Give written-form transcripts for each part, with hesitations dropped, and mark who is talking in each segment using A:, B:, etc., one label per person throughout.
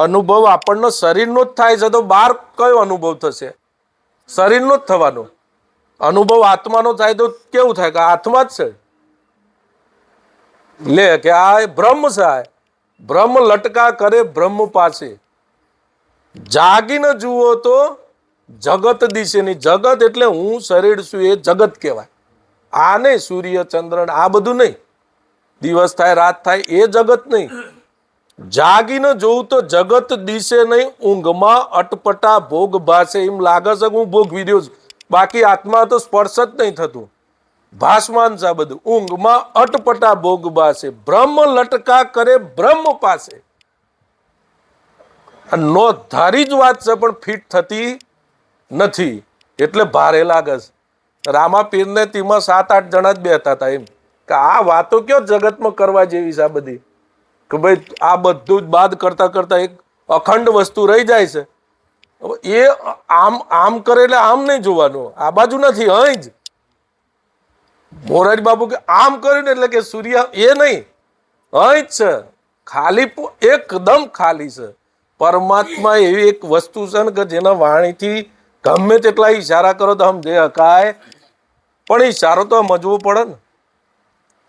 A: અનુભવ આપણને શરીરનો જ થાય છે તો બહાર કયો અનુભવ થશે? શરીરનો જ થવાનો. અનુભવ આત્માનો થાય તો કેવું થાય કે આત્મા જ છે. લે કે આ બ્રહ્મ છે, આ બ્રહ્મ લટકા કરે બ્રહ્મ પાસે. જાગીને જુઓ તો જગત દિશે નહીં. જગત એટલે હું શરીર છું એ જગત કહેવાય. આ નહીં સૂર્ય ચંદ્ર આ બધું નહીં, દિવસ થાય રાત થાય એ જગત નહીં. જાગીને જોઉં તો જગત દિશે નહીં, ઊંઘમાં અટપટા ભોગ ભાસે. એમ લાગે છે કે હું ભોગવી રહ્યો છું, બાકી આત્મા તો સ્પર્શ જ નહીં થતું, ભાસમાન છે બધું. ઊંઘમાં અટપટા ભોગ ભાસે, બ્રહ્મ લટકા કરે બ્રહ્મ પાસે. નો ધારી જ વાત છે પણ ફિટ થતી નથી એટલે ભારે લાગે છે. રામાપીરને તેમાં 7-8 જણા જ બેઠા હતા. એમ કે આ વાતો કયો જગતમાં કરવા જેવી છે આ બધી, કે ભાઈ આ બધું જ બાદ કરતા કરતા એક અખંડ વસ્તુ રહી જાય છે. એ આમ કરે એટલે આમ નહીં જોવાનું, આ બાજુ નથી, અહીં જ. મોરારી બાપુ કે આમ કર્યું ને એટલે કે સૂર્ય એ નહીં, અહીં જ છે, ખાલી એકદમ ખાલી છે. પરમાત્મા એવી એક વસ્તુ છે ને કે જેના વાણીથી ગમે તેટલા ઈશારા કરો તો સમજે હકાય, પણ ઈશારો તો સમજવો પડે ને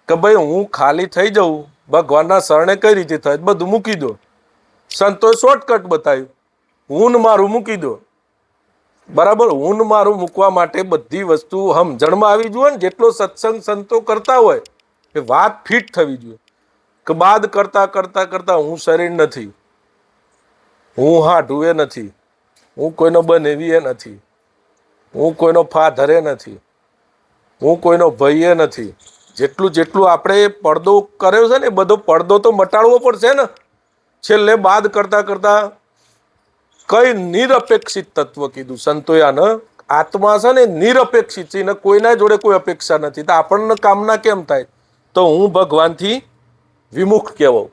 A: કે ભાઈ હું ખાલી થઈ જાઉં. ભગવાનના શરણે કઈ રીતે થાય? બધું મૂકી દો. સંતોએ શોર્ટકટ બતાવ્યું, હું મારું મૂકી દો. બરાબર, હું મારું મૂકવા માટે બધી વસ્તુ સમજણમાં આવી જોઈએ ને. જેટલો સત્સંગ સંતો કરતા હોય એ વાત ફિટ થવી જોઈએ કે બાદ કરતા કરતા કરતા હું શરીર નથી, હું હાઢું એ નથી, હું કોઈનો બનેવી એ નથી, હું કોઈનો ફાધર એ નથી, હું કોઈનો ભાઈ એ નથી. જેટલું જેટલું આપણે પડદો કર્યો છે ને એ બધો પડદો તો મટાડવો પડશે ને. છેલ્લે બાદ કરતા કરતા કઈ નિરપેક્ષિત તત્વ કીધું સંતોએ આને. આત્મા છે ને નિરપેક્ષિત છે, એને કોઈના જોડે કોઈ અપેક્ષા નથી. તો આપણને કામના કેમ થાય? તો હું ભગવાનથી વિમુખ કહેવો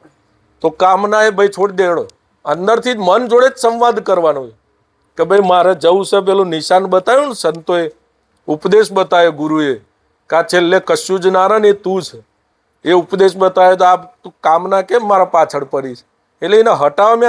A: તો કામના એ ભાઈ છોડી દેડો. અંદરથી જ મન જોડે જ સંવાદ કરવાનો કે ભાઈ મારે જવું છે. પેલું નિશાન બતાવ્યું ને સંતોએ, ઉપદેશ બતાવ્યો ગુરુએ, કા છેલ્લે કશું જ ના રહે ને એ તું છે. એ ઉપદેશ બતાવ્યો તો આ કામના કેમ મારા પાછળ પડી છે? એટલે એને હટાવવા